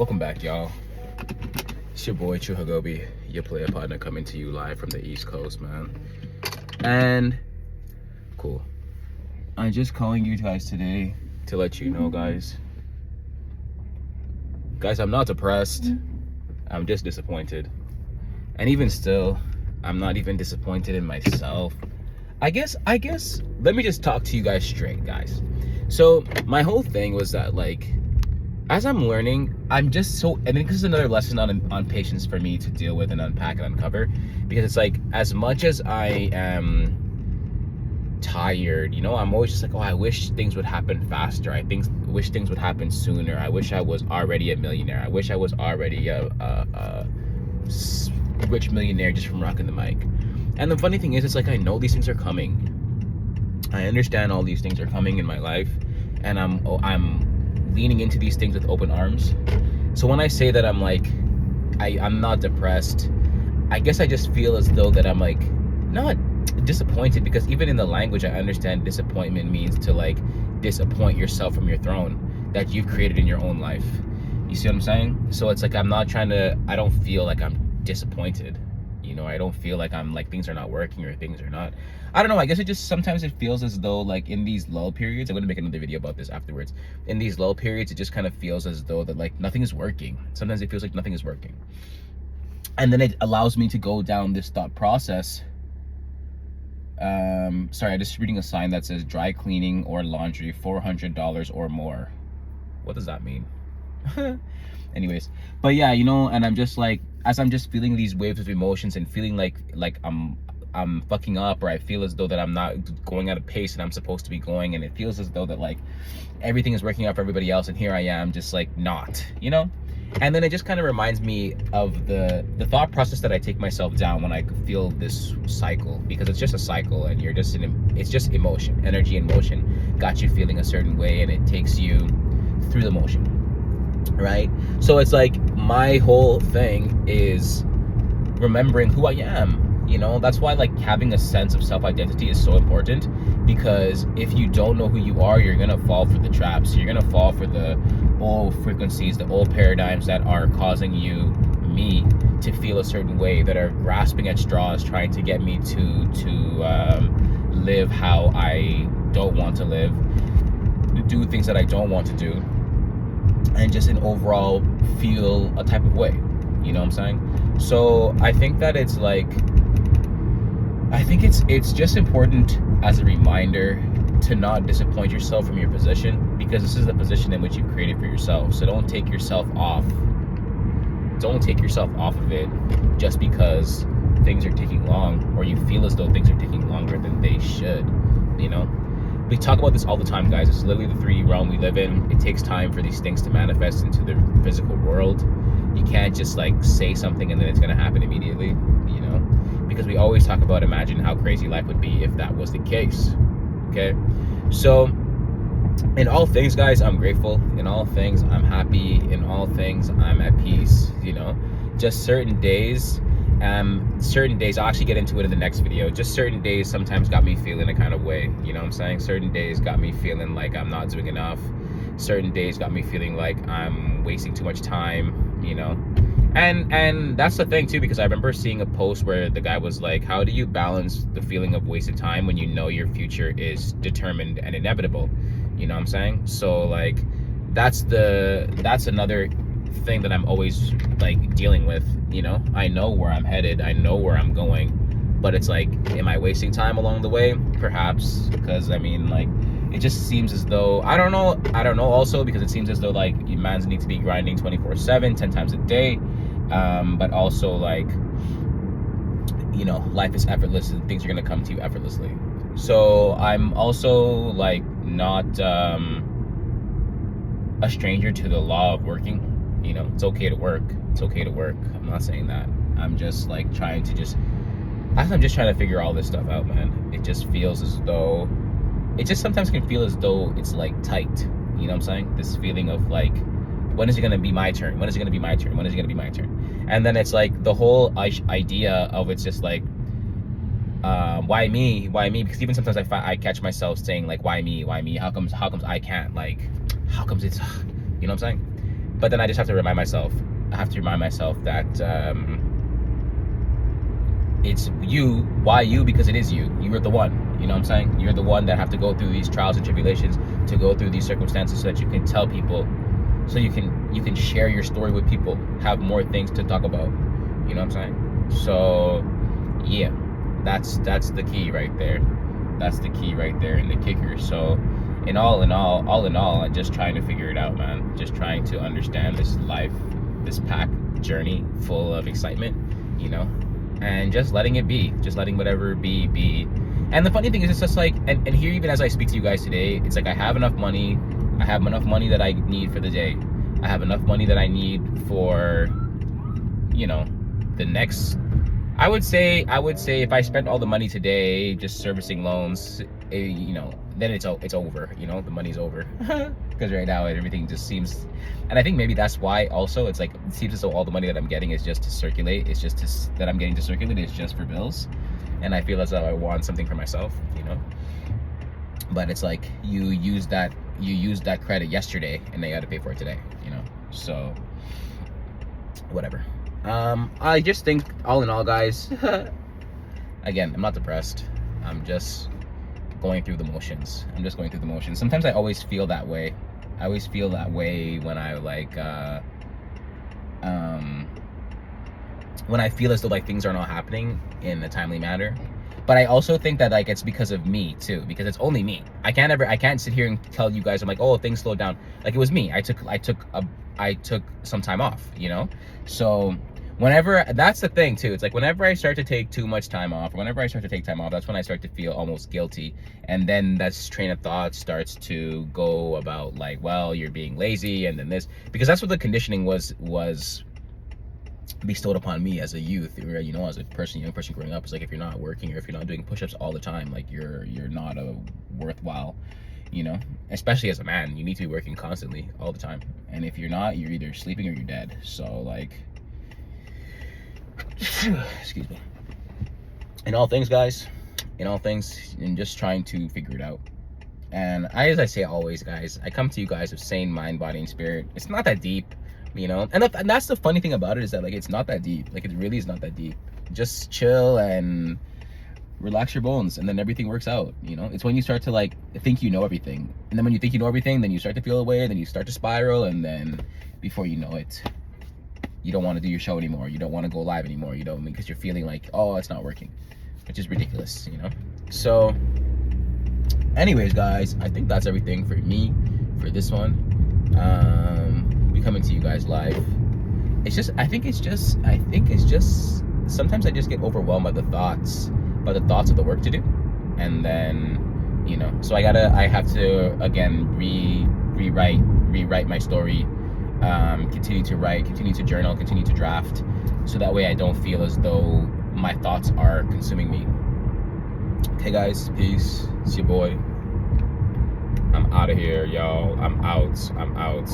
Welcome back, y'all. It's your boy True Hagobi, your player partner, coming to you live from the East Coast, man. And cool. I'm just calling you guys today to let you know, guys, I'm not depressed. I'm just disappointed. And even still, I'm not even disappointed in myself. I guess let me just talk to you guys straight, guys. So my whole thing was that, like, as I'm learning, I'm just so, and this is another lesson on patience for me to deal with and unpack and uncover, because it's like, as much as I am tired, I'm always just like, oh, I wish things would happen faster. Wish things would happen sooner. I wish I was already a millionaire. I wish I was already a rich millionaire just from rocking the mic. And the funny thing is, it's like, I know these things are coming. I understand all these things are coming in my life, and I'm leaning into these things with open arms. So when I say that I'm like, I'm not depressed, I guess I just feel as though that I'm like, not disappointed, because even in the language, I understand disappointment means to, like, disappoint yourself from your throne that you've created in your own life. You see what I'm saying? So it's like, I don't feel like I'm disappointed. I don't feel like I'm like, things are not working or things are not, I don't know. I guess sometimes it feels as though, like, in these lull periods, I'm going to make another video about this afterwards. In these lull periods, it just kind of feels as though that, like, nothing is working. Sometimes it feels like nothing is working. And then it allows me to go down this thought process. Sorry, I'm just reading a sign that says dry cleaning or laundry, $400 or more. What does that mean? Anyways, but yeah, and I'm just like, as I'm just feeling these waves of emotions and feeling like I'm fucking up, or I feel as though that I'm not going at a pace that I'm supposed to be going, and it feels as though that, like, everything is working out for everybody else, and here I am just like not, and then it just kind of reminds me of the thought process that I take myself down when I feel this cycle, because it's just a cycle, and it's just emotion, energy and motion got you feeling a certain way, and it takes you through the motion, right? So it's like, my whole thing is remembering who I am. That's why, like, having a sense of self-identity is so important, because if you don't know who you are, you're gonna fall for the traps. You're gonna fall for the old frequencies, the old paradigms that are causing me to feel a certain way, that are grasping at straws, trying to get me to live how I don't want to live, do things that I don't want to do, and just in overall feel a type of way. You know what I'm saying? So I think that it's like, it's just important as a reminder to not disappoint yourself from your position, because this is the position in which you've created for yourself. So don't take yourself off of it just because things are taking long, or you feel as though things are taking longer than they should. We talk about this all the time, guys. It's literally the 3D realm we live in. It takes time for these things to manifest into the physical world. You can't just, like, say something and then it's going to happen immediately, because we always talk about, imagine how crazy life would be if that was the case. Okay, so in all things, guys, I'm grateful. In all things, I'm happy. In all things, I'm at peace. Just certain days, I'll actually get into it in the next video. Just certain days sometimes got me feeling a kind of way. You know what I'm saying? Certain days got me feeling like I'm not doing enough. Certain days got me feeling like I'm wasting too much time. And that's the thing too, because I remember seeing a post where the guy was like, how do you balance the feeling of wasted time when you know your future is determined and inevitable? You know what I'm saying? So, like, that's another thing that I'm always, like, dealing with. I know where I'm headed, I know where I'm going, but it's like, am I wasting time along the way? Perhaps, because like, it just seems as though, I don't know also, because it seems as though, like, you mans need to be grinding 24/7, 10 times a day, but also, like, life is effortless and things are gonna come to you effortlessly. So I'm also, like, not a stranger to the law of working. It's okay to work. I'm not saying that. I'm just, like, trying to figure all this stuff out, man. It just feels as though, it just sometimes can feel as though it's, like, tight. You know what I'm saying? This feeling of, like, when is it gonna be my turn? When is it gonna be my turn? When is it gonna be my turn? And then it's like, the whole idea of, it's just like, why me? Because even sometimes I catch myself saying, like, why me? How comes I can't? Like, how comes it's, you know what I'm saying? But then I just have to remind myself. I have to remind myself that it's you. Why you? Because it is you. You're the one. You know what I'm saying? You're the one that have to go through these trials and tribulations, to go through these circumstances, so that you can tell people, so you can share your story with people, have more things to talk about. You know what I'm saying? So yeah, that's the key right there. That's the key right there, and the kicker. So all in all, I'm just trying to figure it out, man. Just trying to understand this life, this pack journey full of excitement, you know, and just letting it be, just letting whatever be. And the funny thing is, it's just like, and here, even as I speak to you guys today, it's like I have enough money. I have enough money that I need for the day. I have enough money that I need for, you know, the next. I would say if I spent all the money today just servicing loans, you know, then it's over. You know, the money's over. Because right now everything just seems, and I think maybe that's why also it's like, it seems as though all the money that I'm getting is just to circulate. It's just that I'm getting to circulate is just for bills, and I feel as though I want something for myself, you know. But it's like you used that credit yesterday, and now you got to pay for it today, you know. So whatever. I just think, all in all, guys, again, I'm not depressed. I'm just going through the motions. Sometimes I always feel that way. I always feel that way when I like, when I feel as though like things are not happening in a timely manner. But I also think that like it's because of me too, because it's only me. I can't sit here and tell you guys, I'm like, oh, things slowed down. Like, it was me. I took some time off, you know? So whenever, that's the thing too, it's like whenever I start to take too much time off, or whenever I start to take time off, that's when I start to feel almost guilty. And then that train of thought starts to go about like, well, you're being lazy, and then this, because that's what the conditioning was bestowed upon me as a youth, you know, as a young person growing up. It's like, if you're not working, or if you're not doing push-ups all the time, like you're not a worthwhile, you know. Especially as a man, you need to be working constantly all the time, and if you're not, you're either sleeping or you're dead. So like, excuse me, in all things, guys, and just trying to figure it out. And as I say always, guys, I come to you guys with sane mind, body, and spirit. It's not that deep, you know. And that's the funny thing about it, is that like, it's not that deep. Like, it really is not that deep. Just chill and relax your bones, and then everything works out, you know. It's when you start to like think you know everything, and then when you think you know everything, then you start to feel away, then you start to spiral, and then before you know it, you don't want to do your show anymore, you don't want to go live anymore, you don't, because you're feeling like, oh, it's not working, which is ridiculous, you know. So anyways, guys, I think that's everything for me for this one. We coming to you guys live. It's just, I think it's just sometimes I just get overwhelmed by the thoughts of the work to do, and then, you know, so I have to again rewrite my story, continue to write, continue to journal, continue to draft, so that way I don't feel as though my thoughts are consuming me. Okay, guys, peace. It's your boy. I'm out of here, y'all. I'm out.